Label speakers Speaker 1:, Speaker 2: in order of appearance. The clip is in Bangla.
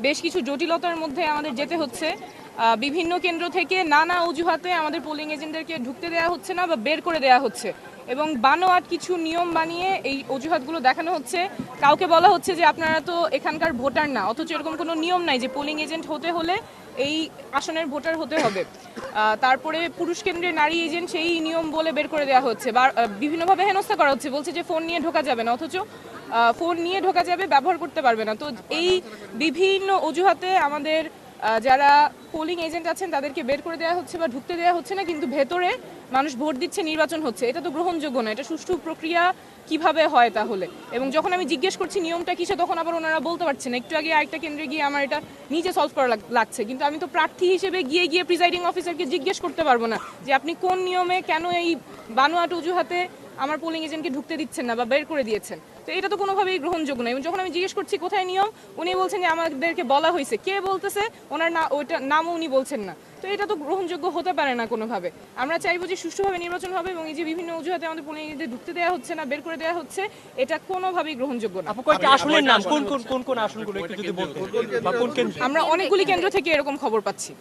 Speaker 1: বেশ কিছু জটিলতার মধ্যে আমাদের যেতে হচ্ছে। বিভিন্ন কেন্দ্র থেকে নানা অজুহাতে আমাদের পোলিং এজেন্টদেরকে ঢুকতে দেওয়া হচ্ছে না বা বের করে দেওয়া হচ্ছে, এবং বানোয়াট কিছু নিয়ম বানিয়ে এই অজুহাতগুলো দেখানো হচ্ছে। কাউকে বলা হচ্ছে যে আপনারা তো এখানকার ভোটার না, অথচ এরকম কোনো নিয়ম নাই যে পোলিং এজেন্ট হতে হলে এই আসনের ভোটার হতে হবে। তারপরে পুরুষ কেন্দ্রের নারী এজেন্ট সেই নিয়ম বলে বের করে দেওয়া হচ্ছে বা বিভিন্নভাবে হেনস্থা করা হচ্ছে, বলছে যে ফোন নিয়ে ঢোকা যাবে না, অথচ ফোন নিয়ে ঢোকা যাবে, ব্যবহার করতে পারবে না। তো এই বিভিন্ন অজুহাতে আমাদের যারা পোলিং এজেন্ট আছেন তাদেরকে বের করে দেওয়া হচ্ছে বা ঢুকতে দেওয়া হচ্ছে না, কিন্তু ভেতরে মানুষ ভোট দিচ্ছে, নির্বাচন হচ্ছে। এটা তো গ্রহণযোগ্য না। এটা সুষ্ঠু প্রক্রিয়া কিভাবে হয় তাহলে? এবং যখন আমি জিজ্ঞেস করছি নিয়মটা কিসে, তখন আবার ওনারা বলতে পারছেন না। একটু আগে আরেকটা কেন্দ্রে গিয়ে আমার এটা নিজে সলভ করা লাগছে, কিন্তু আমি তো প্রার্থী হিসেবে গিয়ে গিয়ে প্রিজাইডিং অফিসারকে জিজ্ঞেস করতে পারবো না যে আপনি কোন নিয়মে কেন এই বানোয়াট অজুহাতে আমার পোলিং এজেন্টকে ঢুকতে দিচ্ছেন না বা বের করে দিয়েছেন। তো এটা তো কোনোভাবেই গ্রহণযোগ্য না। এবং যখন আমি জিজ্ঞেস করছি কোথায় নিয়ম, উনি বলছেন যে আমাদেরকে বলা হয়েছে। কে বলতেছে? ওনার ওইটা নামও উনি বলছেন না। তো এটা তো গ্রহণযোগ্য হতে পারে না কোনোভাবে। আমরা চাইবো যে সুষ্ঠুভাবে নির্বাচন হবে, এবং এই যে বিভিন্ন অজুহাতে আমাদের পোলিং এজেন্টদের ঢুকতে দেওয়া হচ্ছে না, বের করে দেওয়া হচ্ছে, এটা কোনোভাবেই গ্রহণযোগ্য না।
Speaker 2: আপু কয়েকটি আসনের নাম কোন কোন আসনগুলো একটু যদি বলতেন বা কোন কেন্দ্র?
Speaker 1: আমরা অনেকগুলি কেন্দ্র থেকে এরকম খবর পাচ্ছি।